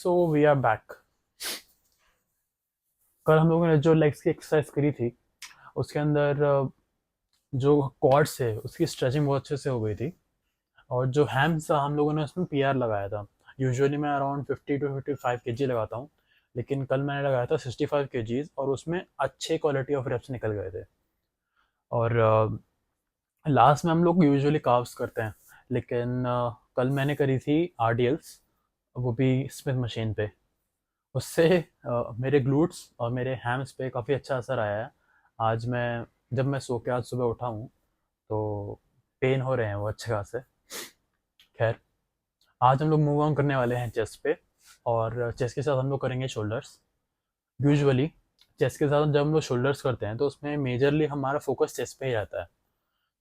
So we are back. कल हम लोगों ने जो लेग्स की एक्सरसाइज करी थी उसके अंदर जो क्वाड्स है उसकी स्ट्रेचिंग बहुत अच्छे से हो गई थी। और जो हैम्स था हम लोगों ने उसमें पीआर लगाया था। यूजुअली मैं अराउंड 50 to 55 kg लगाता हूँ, लेकिन कल मैंने लगाया था 65 kgs और उसमें अच्छे क्वालिटी ऑफ रेप्स निकल गए थे। और लास्ट में हम लोग यूजुअली काव्स करते हैं, लेकिन कल मैंने करी थी आरडीएल्स, वो भी स्मिथ मशीन पे। उससे मेरे ग्लूट्स और मेरे हैम्स पे काफ़ी अच्छा असर आया है। आज मैं जब मैं सो के आज सुबह उठा हूँ तो पेन हो रहे हैं वो अच्छे खासे। खैर, आज हम लोग मूव ऑन करने वाले हैं चेस्ट पे, और चेस्ट के साथ हम लोग करेंगे शोल्डर्स। यूजुअली चेस्ट के साथ जब हम लोग शोल्डर्स करते हैं तो उसमें मेजरली हमारा फोकस चेस्ट पे ही रहता है।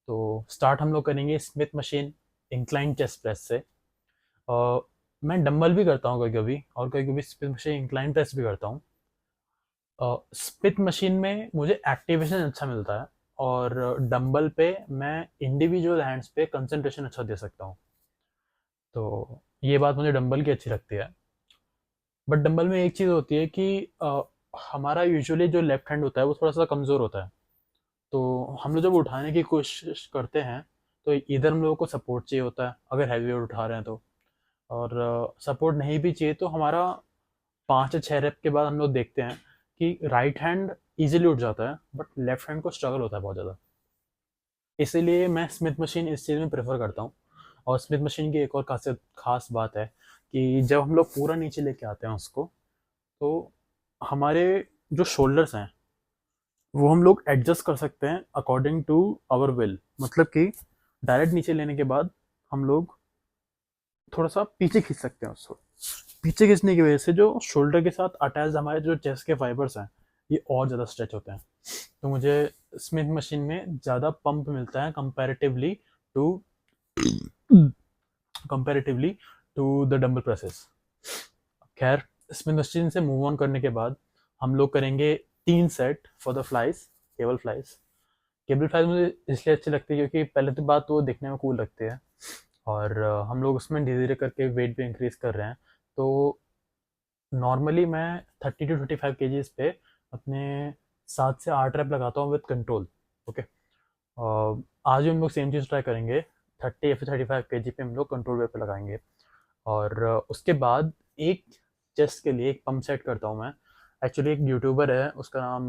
तो स्टार्ट हम लोग करेंगे Smith machine incline chest press से। अ, मैं डंबल भी करता हूँ कभी कभी, और कभी कभी स्मिथ मशीन इंक्लाइन प्रेस भी करता हूँ। स्मिथ मशीन में मुझे एक्टिवेशन अच्छा मिलता है, और डंबल पे मैं इंडिविजुअल हैंड्स पे कंसंट्रेशन अच्छा दे सकता हूँ। तो ये बात मुझे डंबल की अच्छी लगती है। बट डंबल में एक चीज़ होती है कि हमारा यूजुअली जो लेफ्ट हैंड होता है वो थोड़ा सा कमज़ोर होता है। तो हम लोग जब उठाने की कोशिश करते हैं तो इधर हम लोगों को सपोर्ट चाहिए होता है अगर हैवी वेट उठा रहे हैं तो। और सपोर्ट नहीं भी चाहिए तो हमारा 5 या 6 रेप के बाद हम लोग देखते हैं कि राइट हैंड इजीली उठ जाता है, बट लेफ्ट हैंड को स्ट्रगल होता है बहुत ज़्यादा। इसीलिए मैं स्मिथ मशीन इस चीज़ में प्रेफर करता हूँ। और स्मिथ मशीन की एक और खास बात है कि जब हम लोग पूरा नीचे लेके आते हैं उसको, तो हमारे जो शोल्डर्स हैं वो हम लोग एडजस्ट कर सकते हैं अकॉर्डिंग टू आवर विल। मतलब कि डायरेक्ट नीचे लेने के बाद हम लोग थोड़ा सा पीछे खींच सकते हैं उसको। पीछे खींचने की वजह से जो शोल्डर के साथ अटैच हमारे जो चेस्ट के फाइबर्स हैं ये और ज़्यादा स्ट्रेच होते हैं। तो मुझे स्मिथ मशीन में ज़्यादा पंप मिलता है to comparatively to the dumbbell presses. खैर, स्मिथ मशीन से मूव ऑन करने के बाद हम लोग करेंगे 3 set for the flies, cable flies. Cable flies मुझे इसलिए अच्छी लगती है क्योंकि पहले तो बात तो वो दिखने में कूल लगती है, और हम लोग उसमें धीरे धीरे करके वेट भी इंक्रीज कर रहे हैं। तो नॉर्मली मैं 30 to 35 kgs पे अपने 7 से 8 रैप लगाता हूँ विद कंट्रोल। ओके, आज भी हम लोग सेम चीज़ ट्राई करेंगे। 30 या फिर 35 kg पे हम लोग कंट्रोल वेट पे लगाएंगे। और उसके बाद एक चेस्ट के लिए एक पंप सेट करता हूँ मैं। एक्चुअली एक यूट्यूबर है, उसका नाम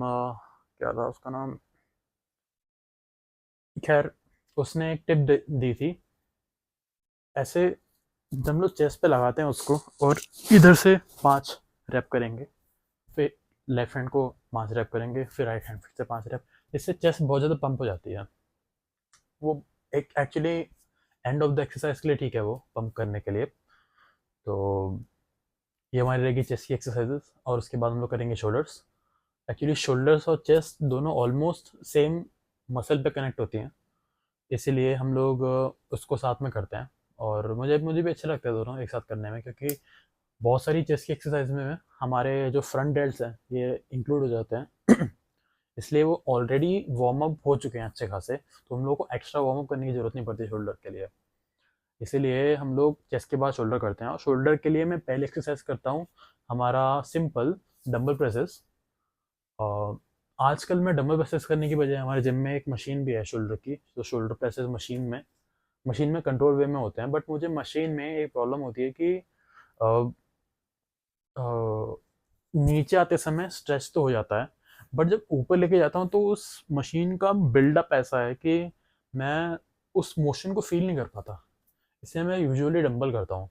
क्या था उसका नाम, खैर, उसने एक टिप दी थी। ऐसे जब हम लोग चेस्ट पे लगाते हैं उसको, और इधर से 5 रैप करेंगे, फिर लेफ्ट हैंड को 5 रैप करेंगे, फिर राइट हैंड फिर से 5 रैप। इससे चेस्ट बहुत ज़्यादा पंप हो जाती है। वो एक actually end of the exercise के लिए ठीक है वो पंप करने के लिए। तो ये हमारी रहेगी चेस्ट की एक्सरसाइजेस, और उसके बाद हम लोग करेंगे शोल्डर्स। एक्चुअली शोल्डर्स और चेस्ट दोनों ऑलमोस्ट सेम मसल पे कनेक्ट होती हैं, इसीलिए हम लोग उसको साथ में करते हैं। और मुझे मुझे भी अच्छा लगता है दोनों एक साथ करने में, क्योंकि बहुत सारी चेस्ट की एक्सरसाइज में हमारे जो फ्रंट डेल्ट्स हैं ये इंक्लूड हो जाते हैं। इसलिए वो ऑलरेडी वार्म अप हो चुके हैं अच्छे खासे, तो हम लोग को एक्स्ट्रा वार्म अप करने की जरूरत नहीं पड़ती शोल्डर के लिए। इसीलिए हम लोग चेस्ट के बाद शोल्डर करते हैं। और शोल्डर के लिए मैं पहले एक्सरसाइज करता हूँ हमारा सिंपल डंबल प्रेसेस। और आजकल मैं डंबल प्रेसेस करने की बजाय हमारे जिम में एक मशीन भी है शोल्डर की, तो शोल्डर प्रेसेस मशीन में कंट्रोल वे में होते हैं। बट मुझे मशीन में एक प्रॉब्लम होती है कि अ, अ, नीचे आते समय स्ट्रेच तो हो जाता है, बट जब ऊपर लेके जाता हूँ तो उस मशीन का बिल्डअप ऐसा है कि मैं उस मोशन को फील नहीं कर पाता। इसलिए मैं यूजुअली डंबल करता हूँ।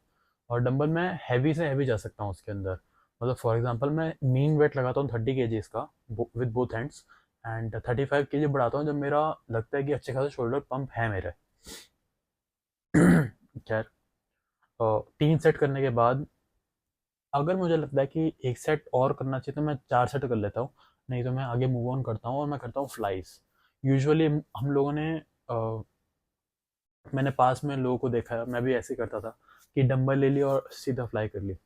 और डंबल में हैवी से हैवी जा सकता हूँ उसके अंदर। मतलब फॉर एग्जांपल मैं मीन वेट लगाता हूँ 30 kgs का with both hands, and 35 kg बढ़ाता हूँ जब मेरा लगता है कि अच्छे खासे शोल्डर पंप है मेरे। खैर, 3 सेट करने के बाद अगर मुझे लगता है कि एक सेट और करना चाहिए तो मैं 4 सेट कर लेता हूँ। नहीं तो मैं आगे मूव ऑन करता हूँ और मैं करता हूँ फ्लाइज। यूजुअली हम लोगों ने मैंने पास में लोगों को देखा है, मैं भी ऐसे ही करता था कि डंबल ले लिया और सीधा फ्लाई कर ली।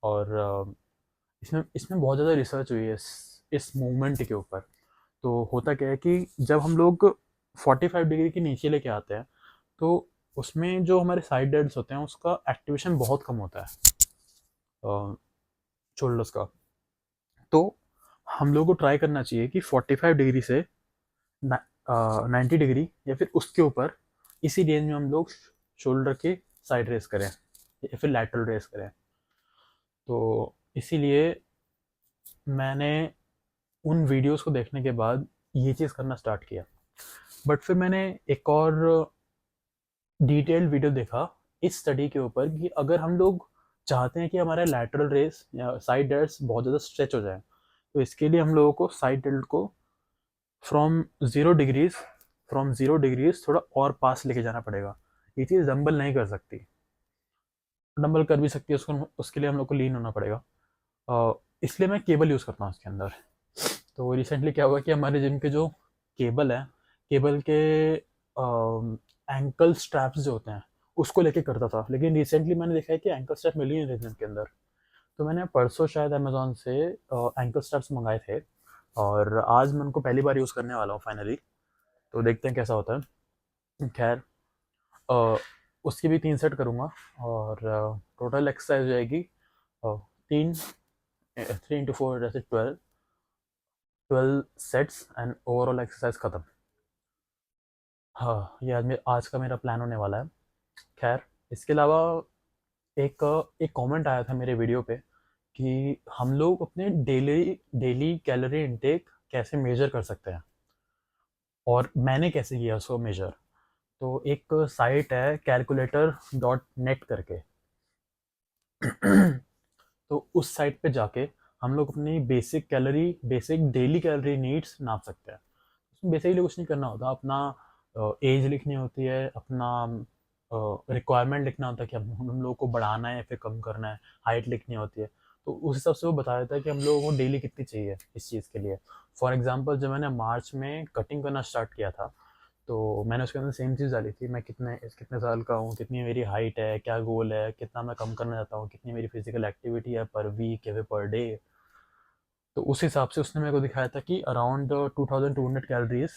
और इसमें इसमें बहुत ज़्यादा रिसर्च हुई है इस मूवमेंट के ऊपर। तो होता क्या है कि जब हम लोग 45 डिग्री के नीचे लेके आते हैं तो उसमें जो हमारे साइड डेल्ट्स होते हैं उसका एक्टिवेशन बहुत कम होता है। शोल्डर्स का। तो हम लोग को ट्राई करना चाहिए कि 45 डिग्री से 90 डिग्री या फिर उसके ऊपर, इसी रेंज में हम लोग शोल्डर के साइड रेस करें या फिर लैटरल रेस करें। तो इसीलिए मैंने उन वीडियोस को देखने के बाद ये चीज़ करना स्टार्ट किया। बट फिर मैंने एक और डिटेल्ड वीडियो देखा इस स्टडी के ऊपर कि अगर हम लोग चाहते हैं कि हमारा लैटरल रेस या साइड डेल्ट्स बहुत ज़्यादा स्ट्रेच हो जाए, तो इसके लिए हम लोगों को साइड डेल्ट को फ्रॉम 0 डिग्रीज थोड़ा और पास लेके जाना पड़ेगा। ये चीज़ डंबल नहीं कर सकती, डंबल कर भी सकती है, उसको उसके लिए हम लोग को लीन होना पड़ेगा। इसलिए मैं केबल यूज़ करता हूँ उसके अंदर। तो रिसेंटली क्या हुआ कि हमारे जिम के जो केबल है, केबल के एंकल स्ट्रैप्स जो होते हैं उसको लेके करता था, लेकिन रिसेंटली मैंने देखा है कि एंकल स्ट्रैप मिल ही नहीं रहे जिम के अंदर। तो मैंने परसों शायद अमेजोन से एंकल स्ट्रैप्स मंगाए थे, और आज मैं उनको पहली बार यूज़ करने वाला हूँ फाइनली। तो देखते हैं कैसा होता है। खैर, अ, उसकी भी 3 सेट करूँगा, और टोटल एक्सरसाइज हो जाएगी 3 3 into 4 जैसे 12 सेट्स एंड ओवरऑल एक्सरसाइज ख़त्म। हाँ, ये आज का मेरा प्लान होने वाला है। खैर, इसके अलावा एक एक कमेंट आया था मेरे वीडियो पे कि हम लोग अपने डेली डेली कैलोरी इनटेक कैसे मेजर कर सकते हैं, और मैंने कैसे किया उसको मेजर। तो एक साइट है calculator.net करके। तो उस साइट पे जाके हम लोग अपनी बेसिक डेली कैलोरी नीड्स नाप सकते हैं। उसमें बेसिकली कुछ नहीं करना होता, अपना एज लिखनी होती है, अपना रिक्वायरमेंट लिखना होता है कि हम लोगों को बढ़ाना है या फिर कम करना है, हाइट लिखनी होती है। तो उस हिसाब से वो बता देता है कि हम लोगों को डेली कितनी चाहिए इस चीज़ के लिए। फॉर एग्जांपल, जब मैंने मार्च में कटिंग करना स्टार्ट किया था, तो मैंने उसके अंदर सेम चीज़ डाली थी, मैं कितने कितने साल का हूँ, कितनी मेरी हाइट है, क्या गोल है, कितना मैं कम करना चाहता हूँ, कितनी मेरी फिजिकल एक्टिविटी है पर वीक या फिर पर डे। तो उस हिसाब से उसने मेरे को दिखाया था कि अराउंड 2200 कैलोरीज,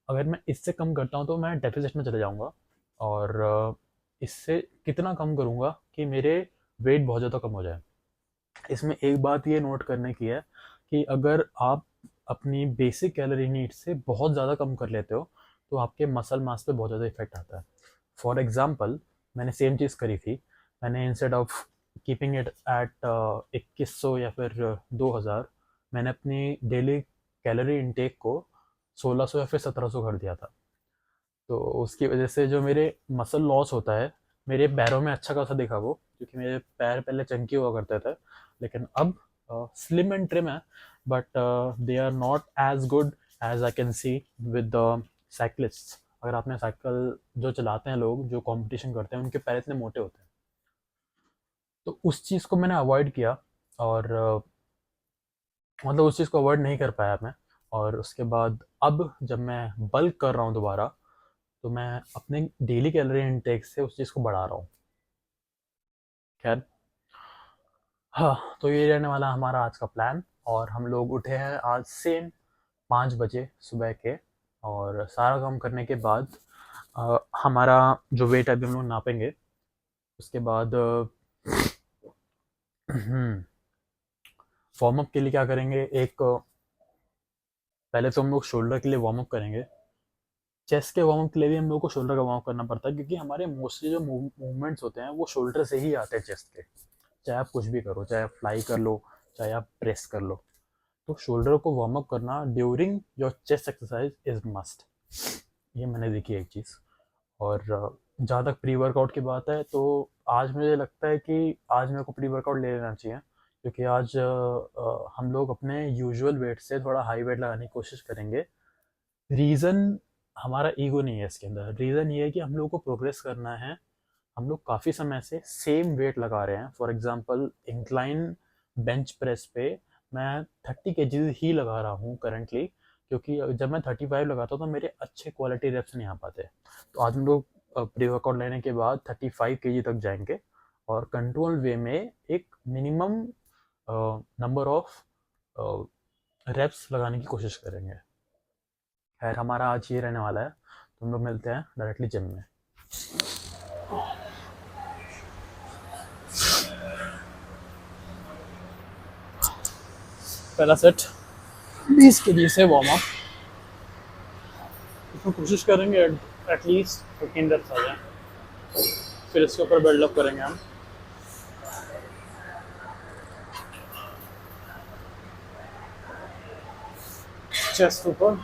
अगर मैं इससे कम करता हूँ तो मैं डेफिसिट में चले जाऊँगा, और इससे कितना कम करूँगा कि मेरे वेट बहुत ज़्यादा कम हो जाए। इसमें एक बात ये नोट करने की है कि अगर आप अपनी बेसिक कैलोरी नीड से बहुत ज़्यादा कम कर लेते हो, तो आपके मसल मास पे बहुत ज़्यादा इफेक्ट आता है। फॉर एग्जाम्पल, मैंने सेम चीज़ करी थी। मैंने instead of keeping it at 2100 या फिर 2000, मैंने अपनी डेली कैलोरी इनटेक को 1600 या फिर 1700 कर दिया था। तो उसकी वजह से जो मेरे मसल लॉस होता है, मेरे पैरों में अच्छा खासा दिखा वो, क्योंकि मेरे पैर पहले चंकी हुआ करते थे, लेकिन अब स्लिम एंड ट्रिम है, but they are not as good as I can see with the cyclist. अगर आपने साइकिल जो चलाते हैं लोग, जो कंपटीशन करते हैं, उनके पैर इतने मोटे होते हैं। तो उस चीज़ को मैंने अवॉइड किया, और मतलब उस चीज़ को अवॉइड नहीं कर पाया मैं। और उसके बाद अब जब मैं बल्क कर रहा हूँ दोबारा, तो मैं अपने डेली कैलोरी इनटेक से उस चीज़ को बढ़ा रहा हूँ। खैर, हाँ, तो ये रहने वाला हमारा आज का प्लान। और हम लोग उठे हैं आज सेम 5 बजे सुबह के, और सारा काम करने के बाद हमारा जो वेट है अभी हम लोग नापेंगे। उसके बाद वार्म अप के लिए क्या करेंगे, एक पहले तो हम लोग शोल्डर के लिए वार्म अप करेंगे। चेस्ट के वार्म अप के लिए भी हम लोग को शोल्डर का वार्म अप करना पड़ता है, क्योंकि हमारे मोस्टली जो मूवमेंट्स होते हैं वो शोल्डर से ही आते हैं चेस्ट के। चाहे आप कुछ भी करो, चाहे आप फ्लाई कर लो, चाहे आप प्रेस कर लो, तो शोल्डर को वार्म अप करना during your chest exercise is must. ये मैंने देखी है एक चीज़। और जहाँ तक प्री वर्कआउट की बात है, तो आज मुझे लगता है कि आज मेरे को प्री वर्कआउट ले लेना चाहिए, क्योंकि आज हम लोग अपने यूजुअल वेट से थोड़ा हाई वेट लगाने की कोशिश करेंगे। रीज़न हमारा ईगो नहीं है इसके अंदर, रीज़न ये है कि हम लोग को प्रोग्रेस करना है। हम लोग काफ़ी समय से सेम वेट लगा रहे हैं। For example, incline bench press पे मैं 30 kg ही लगा रहा हूँ करंटली, क्योंकि जब मैं 35 लगाता हूँ तो मेरे अच्छे क्वालिटी रेप्स नहीं आ पाते। तो आज हम लोग प्री वर्कआउट लेने के बाद 35 kg तक जाएंगे, और कंट्रोल वे में एक मिनिमम नंबर ऑफ रेप्स लगाने की कोशिश करेंगे। खैर, हमारा आज ये रहने वाला है। तो हम लोग मिलते हैं डायरेक्टली जिम में। पहला सेट 20 kg से वार्म अप, इसमें कोशिश करेंगे एटलीस्ट 15 reps आ जाए, फिर इसके ऊपर बिल्डअप करेंगे हम। चेस्ट ऊपर,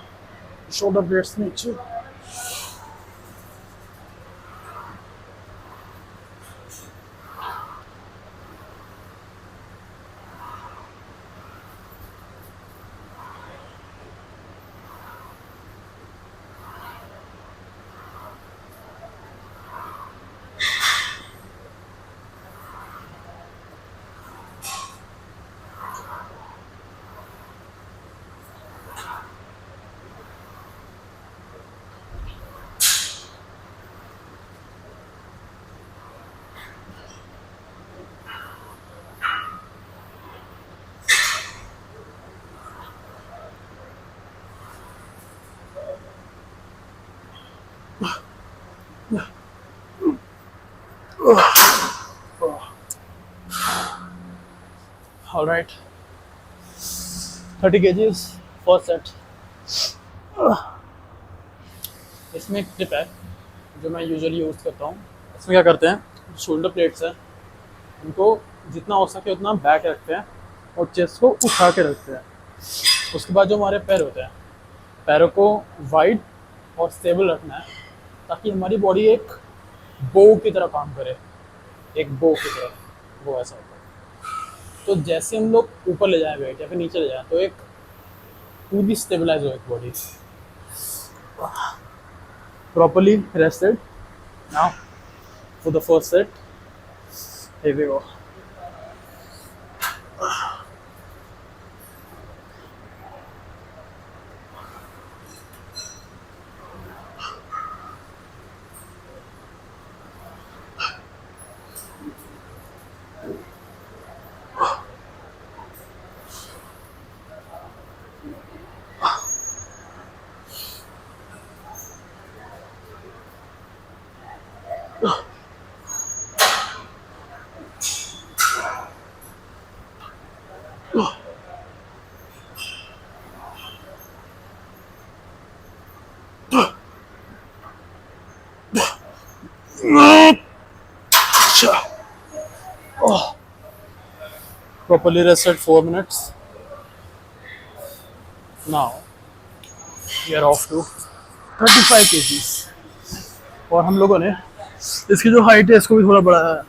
शोल्डर ब्लेड्स नीचे। All right, 30 kgs first set. इसमें एक टिप है जो मैं यूजुअली यूज़ करता हूँ। इसमें क्या करते हैं, शोल्डर प्लेट्स हैं उनको जितना हो सके उतना बैक रखते हैं और चेस्ट को उठा के रखते हैं। उसके बाद जो हमारे पैर होते हैं, पैरों को वाइड और स्टेबल रखना है ताकि हमारी बॉडी एक बो की तरह काम करे, एक बो की तरह, वो ऐसा होता है। तो जैसे हम लोग ऊपर ले जाएं वेट या फिर नीचे ले जाएं तो एक पूरी स्टेबलाइज हो एक body, properly rested. Now for the first set, here we go. Properly rested 4 minutes. Now we are off to 35 kgs और हम लोगों ने इसकी जो हाइट है इसको भी थोड़ा बढ़ाया है।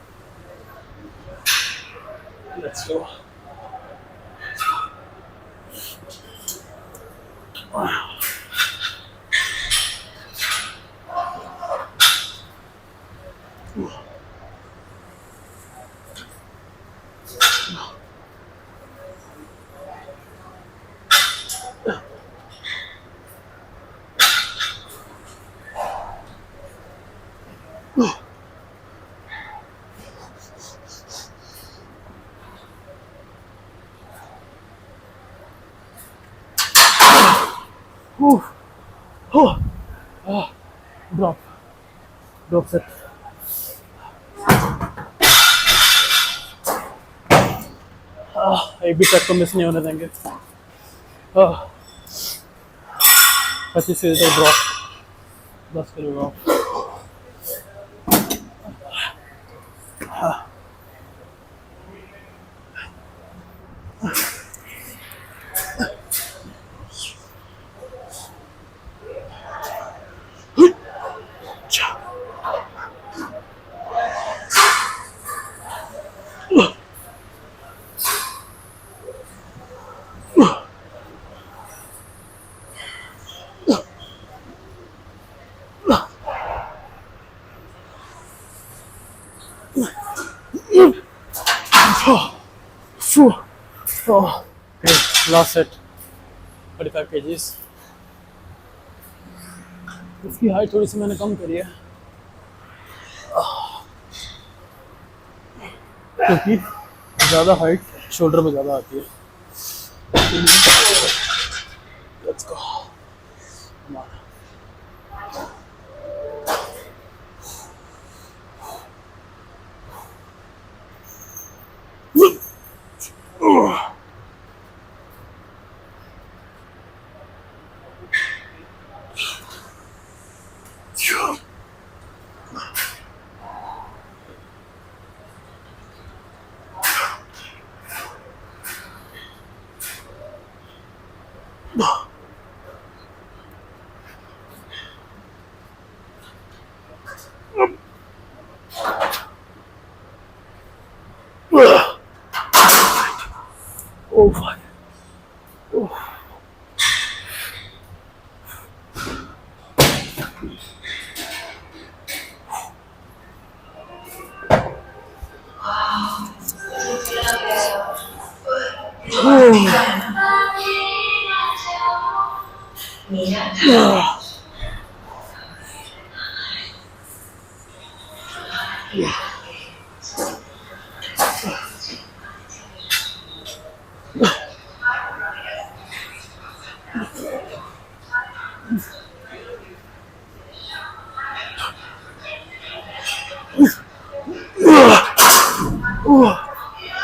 Let's go. Drop set. एक भी ट्रैक को मिस नहीं होने देंगे। 25 kg तक drop, 10 kg drop. Okay, last set, 35 kgs। इसकी हाइट थोड़ी सी मैंने कम करी है क्योंकि ज़्यादा हाइट शोल्डर पे ज़्यादा आती है। Let's go. Come on. ओ भाई,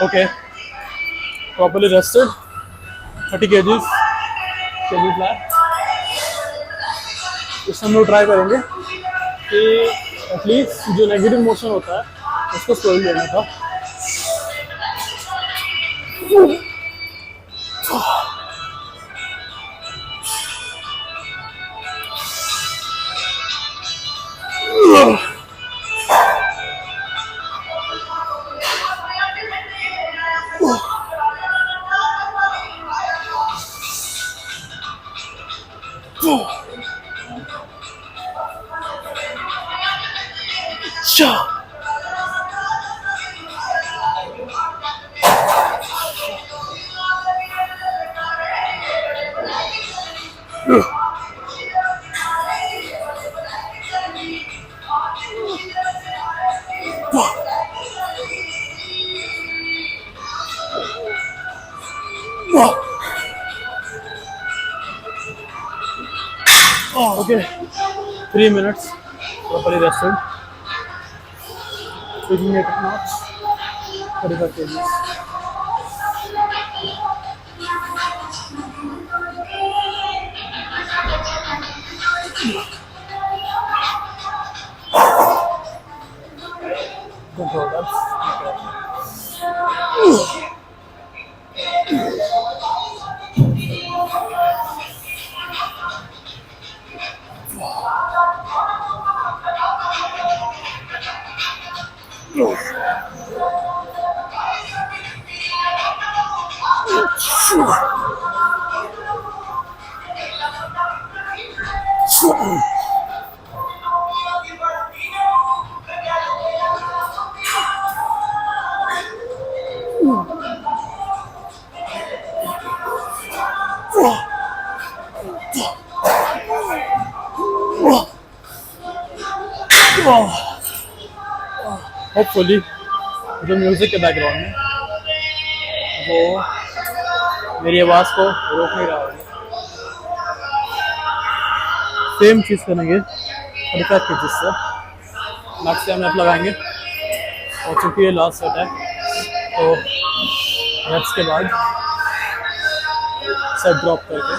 okay, properly rested, 30 kgs cable flat. इस हम लोग ट्राई करेंगे कि एटलीस्ट जो नेगेटिव मोशन होता है उसको स्लोली लेना था। Okay, 3 minutes properly rested. Taking it knots, 35 kgs. Control that. Hopefully जो म्यूजिक के बैकग्राउंड में वो मेरी आवाज़ को रोक नहीं रहा होगा। सेम चीज़ करेंगे 35 kg से, मैक्स टाइम आप लगाएंगे। और चूँकि ये लास्ट सेट है तो रेप्स के बाद सेट ड्रॉप करके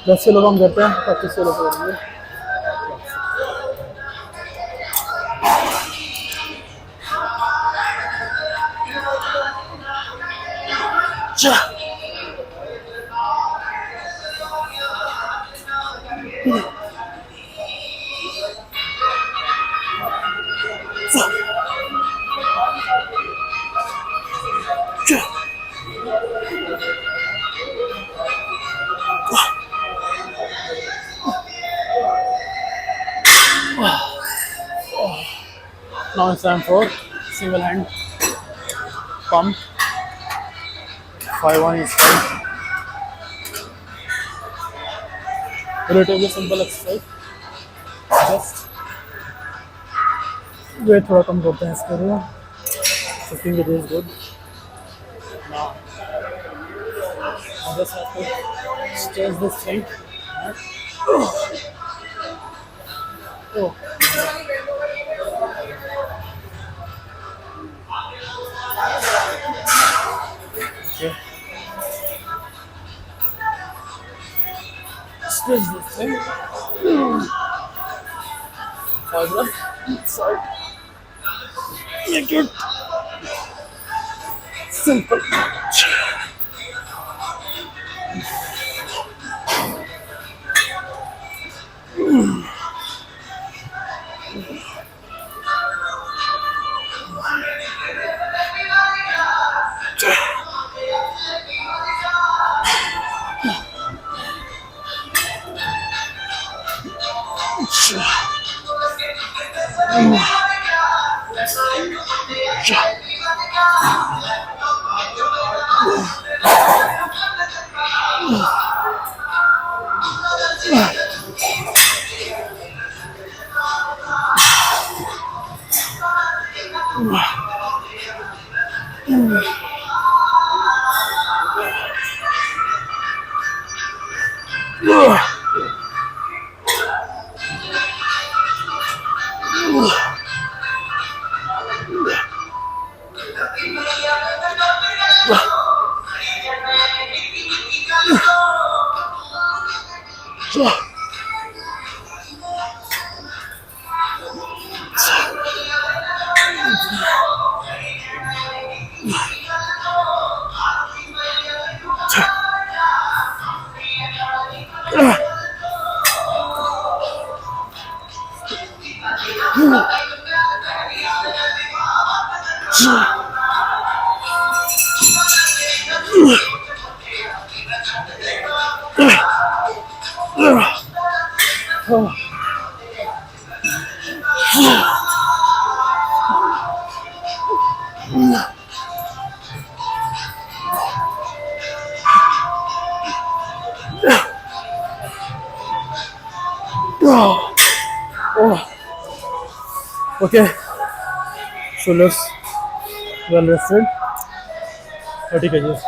दस किलो कम करते हैं, 25 किलो से करेंगे। Now it's time for single hand pump. 5-1 is fine. Relatively simple exercise. Just weight थोड़ा कम करते हैं इसके लिए. 15 kg is good. Now I just have to stretch this thing. Oh, okay. Stretch this thing. Further. Sorry. Make it simple. Okay, shoulders well rested, 30 kgs.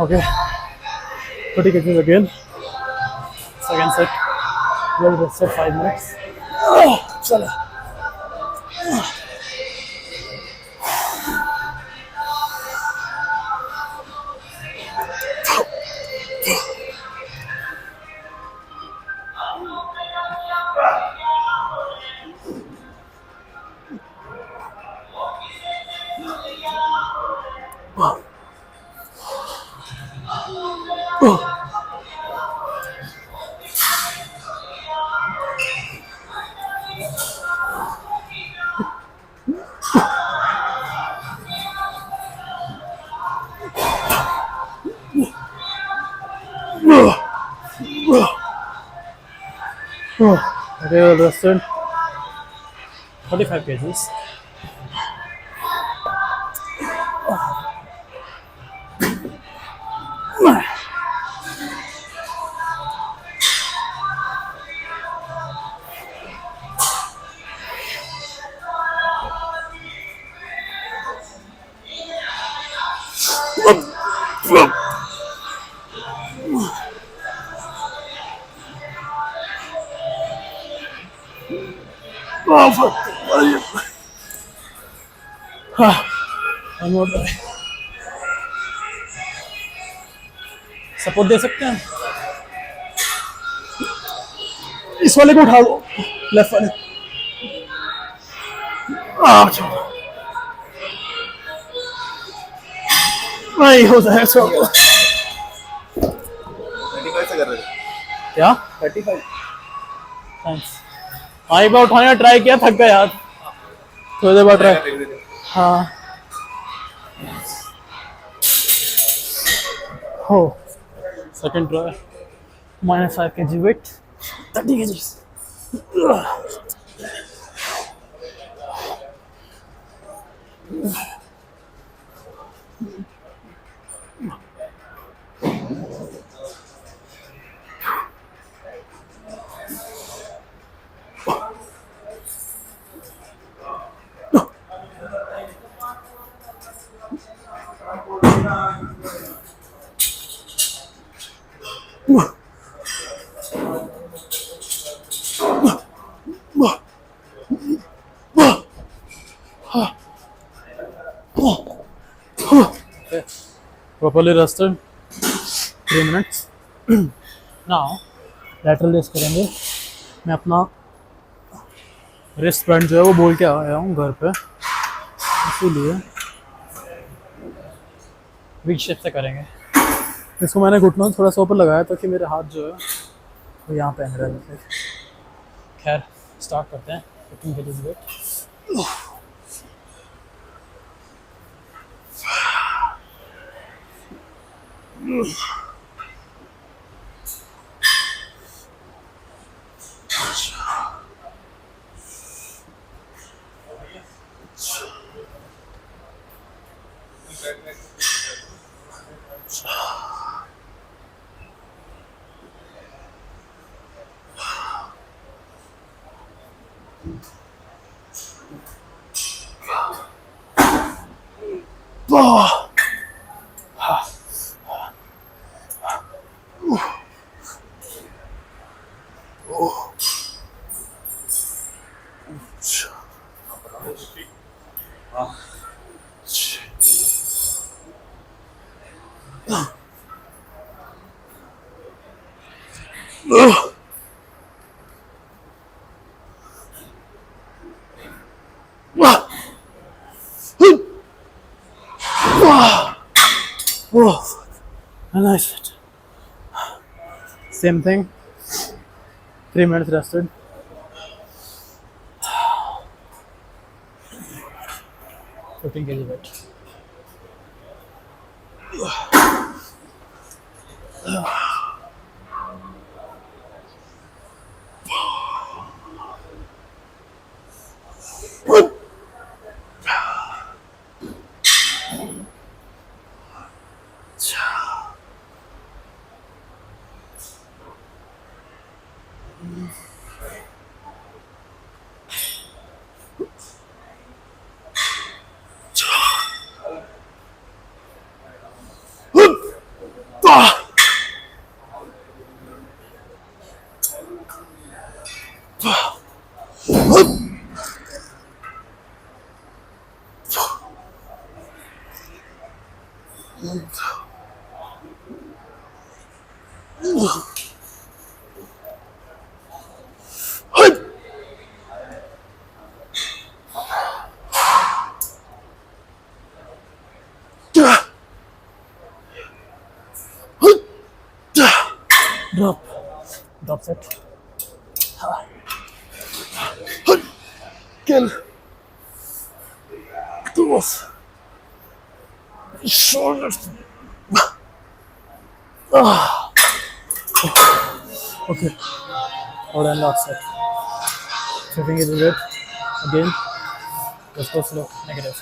Okay, 30 kgs again. Second set. Well rested 5 minutes. Chalo. Okay, well rested. 45 kgs. हम और support दे सकते हैं, इस वाले को उठा दो, left वाले। नहीं होता है सब। 35 से कर रहे थे क्या 35 थैंक्स। हाँ एक बार उठाने का ट्राई किया, थक गया यार, थोड़ी देर बाद ट्राई। हाँ हो second try -5 kg weight 30 kgs। Properly rested 3 minutes। Now lateral raise करेंगे। मैं अपना रिस्ट बैंड जो है वो बोल के आया हूँ घर पे, इसीलिए वी शेप से करेंगे। इसको मैंने घुटनों थोड़ा सा ऊपर लगाया ताकि मेरे हाथ जो है वो यहाँ पे रहे। खैर स्टार्ट करते हैं। 15 kg weight। Oh, nice. Same thing. 3 minutes rested. 15 kg weight. Drop set. Kill. Toes. Shoulders. Okay. Hold on, last set. 15 kg weight. Again. Let's go slow. Negative.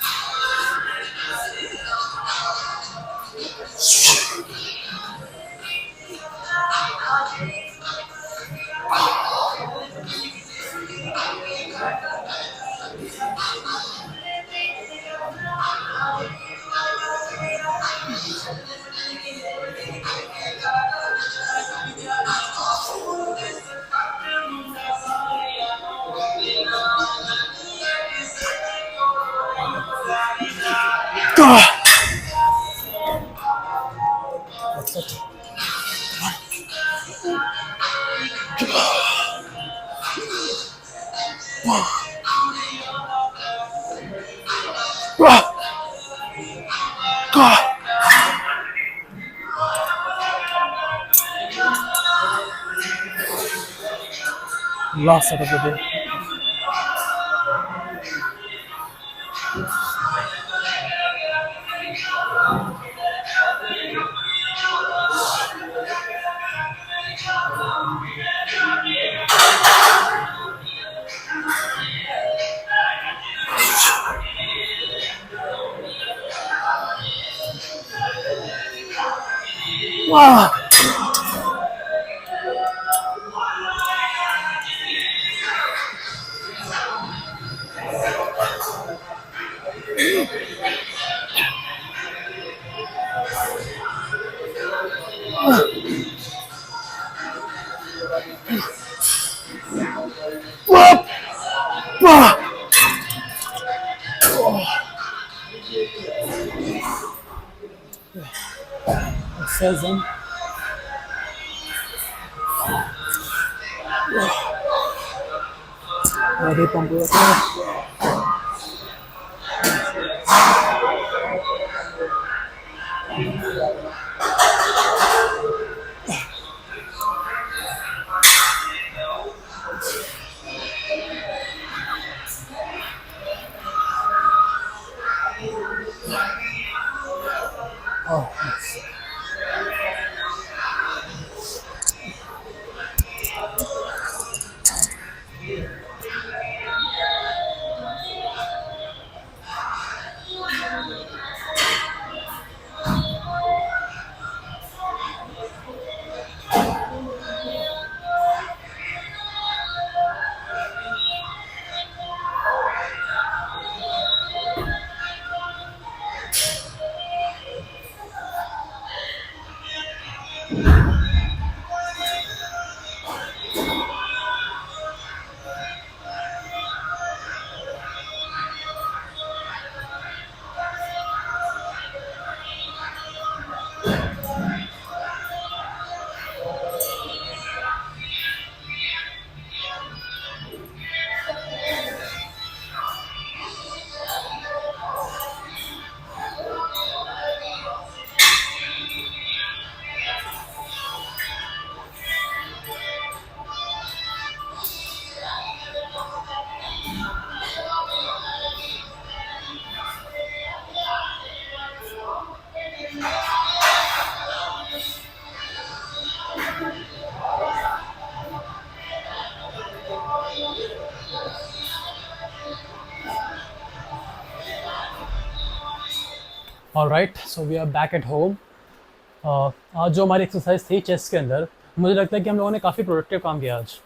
That's it. Last set of the day. Wow. Exercise done. Body pump workout. Oh, nice. Alright, so we are back at home. आज जो हमारी exercise थी chest के अंदर, मुझे लगता है कि हम लोगों ने काफ़ी प्रोडक्टिव काम किया आज।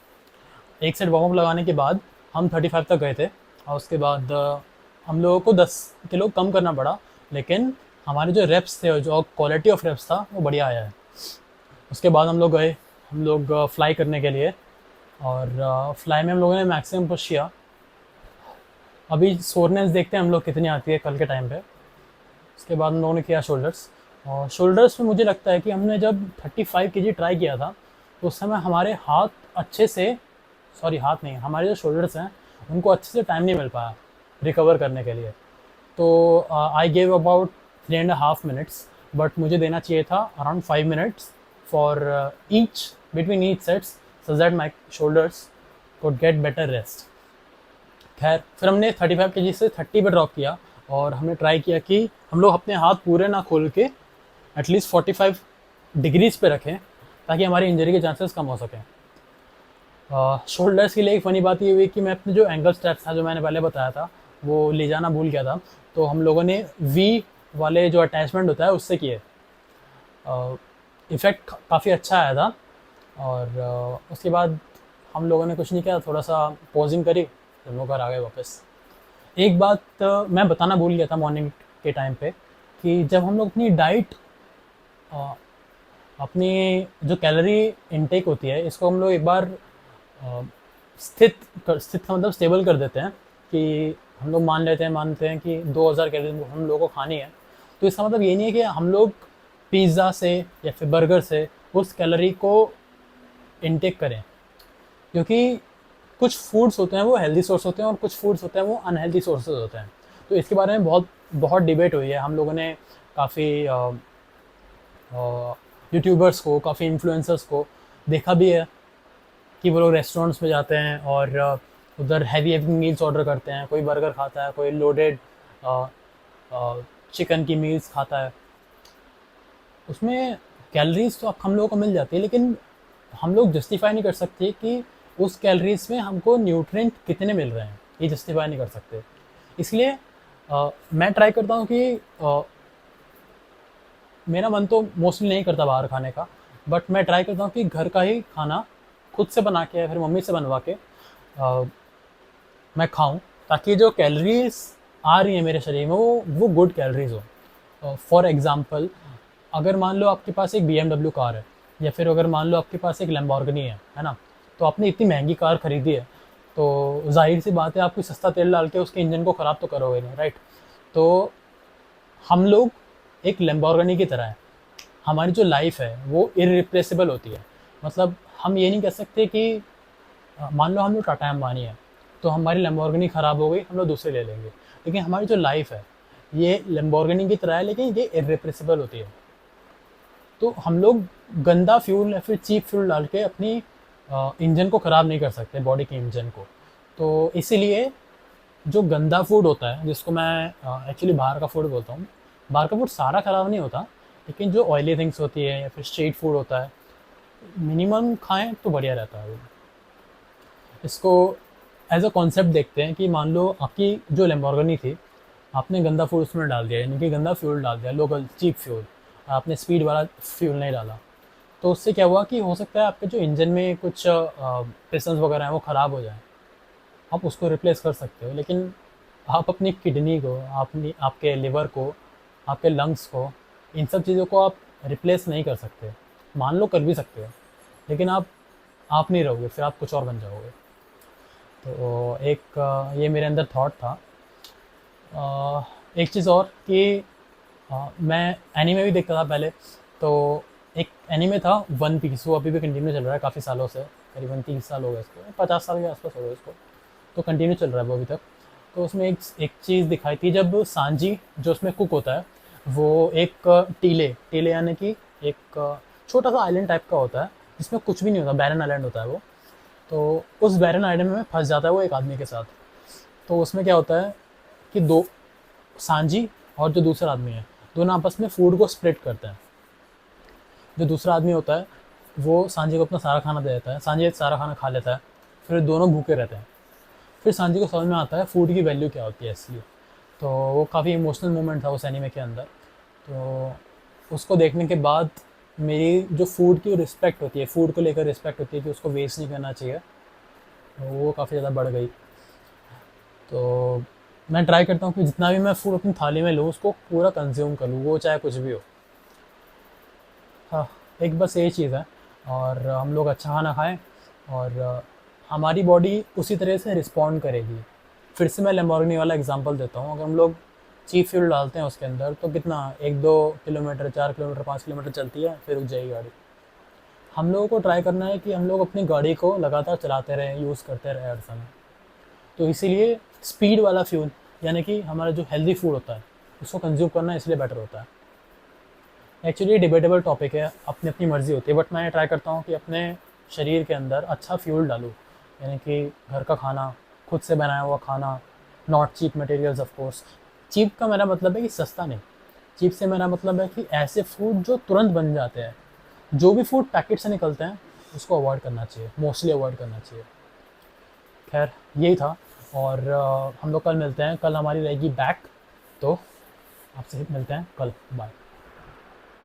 एक सेट वार्म अप लगाने के बाद हम 35 तक गए थे और उसके बाद हम लोगों को 10 किलो कम करना पड़ा, लेकिन हमारे जो रेप्स थे और जो क्वालिटी ऑफ रेप्स था वो बढ़िया आया है। उसके बाद हम लोग फ्लाई करने के लिए, और फ्लाई में हम लोगों ने मैक्सिमम पुश किया। अभी सोरनेस देखते हैं हम लोग कितनी आती है कल के टाइम पे। उसके बाद हम लोगों ने किया शोल्डर्स, और शोल्डर्स में मुझे लगता है कि हमने जब 35 kg ट्राई किया था तो उस समय हमारे हाथ अच्छे से, हाथ नहीं, हमारे जो शोल्डर्स हैं उनको अच्छे से टाइम नहीं मिल पाया रिकवर करने के लिए। तो I gave about 3.5 minutes, but मुझे देना चाहिए था around 5 minutes for each between each sets, so that my shoulders could get better rest. खैर, फिर हमने 35 kg से 30 पे ड्रॉप किया, और हमने ट्राई किया कि हम लोग अपने हाथ पूरे ना खोल के एटलीस्ट 45 डिग्रीज पे रखें ताकि हमारी इंजरी के चांसेस कम हो सकें। शोल्डर्स के लिए एक फ़नी बात ये हुई कि मैं अपने जो एंगल स्ट्रैप्स था जो मैंने पहले बताया था वो ले जाना भूल गया था, तो हम लोगों ने वी वाले जो अटैचमेंट होता है उससे किए। इफ़ेक्ट काफ़ी अच्छा आया था, और उसके बाद हम लोगों ने कुछ नहीं किया, थोड़ा सा पोजिंग करी, हम लोग घर आ गए वापस। एक बात मैं बताना भूल गया था मॉर्निंग के टाइम पे, कि जब हम लोग अपनी डाइट, अपनी जो कैलोरी इनटेक होती है, इसको हम लोग एक बार स्थित का मतलब स्टेबल कर देते हैं कि हम लोग मानते हैं कि 2000 कैलोरी हम लोगों को खानी है, तो इसका मतलब ये नहीं है कि हम लोग पिज़्ज़ा से या फिर बर्गर से उस कैलोरी को इनटेक करें, क्योंकि कुछ फूड्स होते हैं वो हेल्दी सोर्स होते हैं और कुछ फूड्स होते हैं वो अनहेल्दी सोर्सेज होते हैं। तो इसके बारे में बहुत बहुत डिबेट हुई है, हम लोगों ने काफ़ी यूट्यूबर्स को, काफ़ी इन्फ्लुएंसर्स को देखा भी है कि वो लोग रेस्टोरेंट्स में जाते हैं और उधर हैवी हैवी मील्स ऑर्डर करते हैं। कोई बर्गर खाता है, कोई लोडेड चिकन की मील्स खाता है। उसमें कैलोरीज तो हम लोगों को मिल जाती है, लेकिन हम लोग जस्टिफाई नहीं कर सकते कि उस कैलोरीज में हमको न्यूट्रिएंट कितने मिल रहे हैं, ये जस्टिफाई नहीं कर सकते। इसलिए मैं ट्राई करता हूँ कि मेरा मन तो मोस्टली नहीं करता बाहर खाने का, बट मैं ट्राई करता हूँ कि घर का ही खाना खुद से बना के या फिर मम्मी से बनवा के मैं खाऊं, ताकि जो कैलोरीज आ रही हैं मेरे शरीर में वो गुड कैलोरीज हो। फॉर एग्जांपल, अगर मान लो आपके पास एक BMW कार है, या फिर अगर मान लो आपके पास एक लैम्बोर्गिनी है ना, तो आपने इतनी महंगी कार खरीदी है, तो जाहिर सी बात है आप कोई सस्ता तेल डाल के उसके इंजन को ख़राब तो करोगे नहीं, राइट। तो हम लोग एक लैम्बोर्गिनी की तरह है, हमारी जो लाइफ है वो इरिप्लेसेबल होती है। मतलब हम ये नहीं कह सकते कि मान लो हम लोग टाटा अंबानी है, तो हमारी लैम्बोर्गिनी ख़राब हो गई, हम लोग दूसरे ले लेंगे। लेकिन हमारी जो लाइफ है ये लैम्बोर्गिनी की तरह है, लेकिन ये इरिप्लेसेबल होती है। तो हम लोग गंदा फ्यूल या फिर चीप फ्यूल डाल के अपनी इंजन को ख़राब नहीं कर सकते, बॉडी के इंजन को। तो इसीलिए जो गंदा फूड होता है, जिसको मैं एक्चुअली बाहर का फूड बोलता हूँ, बाहर का फूड सारा ख़राब नहीं होता, लेकिन जो ऑयली थिंग्स होती है या फिर स्ट्रीट फूड होता है, मिनिमम खाएं तो बढ़िया रहता है वो। इसको एज अ कॉन्सेप्ट देखते हैं कि मान लो आपकी जो लैम्बोर्गिनी थी, आपने गंदा फूड उसमें डाल दिया, यानी कि गंदा फ्यूल डाल दिया, लोकल चीप फ्यूल, आपने स्पीड वाला फ्यूल नहीं डाला। तो उससे क्या हुआ कि हो सकता है आपके जो इंजन में कुछ पिस्टन्स वगैरह हैं वो ख़राब हो जाए, आप उसको रिप्लेस कर सकते हो। लेकिन आप अपनी किडनी को, अपनी आपके लिवर को, आपके लंग्स को, इन सब चीज़ों को आप रिप्लेस नहीं कर सकते। मान लो कर भी सकते हो, लेकिन आप नहीं रहोगे, फिर आप कुछ और बन जाओगे। तो एक ये मेरे अंदर थॉट था। एक चीज़ और कि मैं एनीमे भी देखता था पहले। तो एक एनीमे था वन पीस, वो अभी भी कंटिन्यू चल रहा है काफ़ी सालों से, करीबन 30 साल हो गए इसको, 50 साल के आसपास हो गए इसको, तो कंटिन्यू चल रहा है वो अभी तक। तो उसमें एक एक चीज़ दिखाई थी, जब सांजी जो उसमें कुक होता है, वो एक टीले टीले यानी कि एक छोटा सा आइलैंड टाइप का होता है, जिसमें कुछ भी नहीं होता, बैरन आइलैंड होता है वो। तो उस बैरन आइलैंड में फंस जाता है वो एक आदमी के साथ। तो उसमें क्या होता है कि दो सांजी और जो दूसरा आदमी है, दोनों आपस में फूड को स्प्लिट करते हैं। जो दूसरा आदमी होता है वो सांजी को अपना सारा खाना दे देता है, सांजी सारा खाना खा लेता है, फिर दोनों भूखे रहते हैं। फिर सांजी को समझ में आता है फूड की वैल्यू क्या होती है इसलिए। तो वो काफ़ी इमोशनल मोमेंट था उस एनीमे के अंदर। तो उसको देखने के बाद मेरी जो फूड की रिस्पेक्ट होती है, फूड को लेकर रिस्पेक्ट होती है कि उसको वेस्ट नहीं करना चाहिए, तो वो काफ़ी ज़्यादा बढ़ गई। तो मैं ट्राई करता हूँ कि जितना भी मैं फूड अपनी थाली में लूँ उसको पूरा कंज्यूम कर लूँ, वो चाहे कुछ भी हो। हाँ, एक बस यही चीज़ है। और हम लोग अच्छा खाना खाएं, और हमारी बॉडी उसी तरह से रिस्पॉन्ड करेगी। फिर से मैं लैम्बोर्गिनी वाला एग्जांपल देता हूँ। अगर हम लोग चीप फ्यूल डालते हैं उसके अंदर, तो कितना 1-2 किलोमीटर, 4 किलोमीटर, 5 किलोमीटर चलती है, फिर रुक जाएगी गाड़ी। हम लोगों को ट्राई करना है कि हम लोग अपनी गाड़ी को लगातार चलाते रहें, यूज़ करते रहें हर समय। तो इसीलिए स्पीड वाला फ्यूल, यानी कि हमारा जो हेल्दी फूड होता है, उसको कंज्यूम करना इसलिए बेटर होता है। एक्चुअली डिबेटेबल टॉपिक है, अपनी अपनी मर्ज़ी होती है, बट मैं ट्राई करता हूँ कि अपने शरीर के अंदर अच्छा फ्यूल डालूँ, यानी कि घर का खाना, खुद से बनाया हुआ खाना, not cheap materials of course. Cheap का मेरा मतलब है कि सस्ता नहीं, चीप से मेरा मतलब है कि ऐसे फूड जो तुरंत बन जाते हैं। जो भी फूड पैकेट से निकलते हैं उसको अवॉइड करना चाहिए, मोस्टली अवॉइड करना चाहिए। खैर, यही था। और हम लोग कल मिलते हैं, कल हमारी रहेगी बैक। तो आपसे मिलते हैं कल, बाय।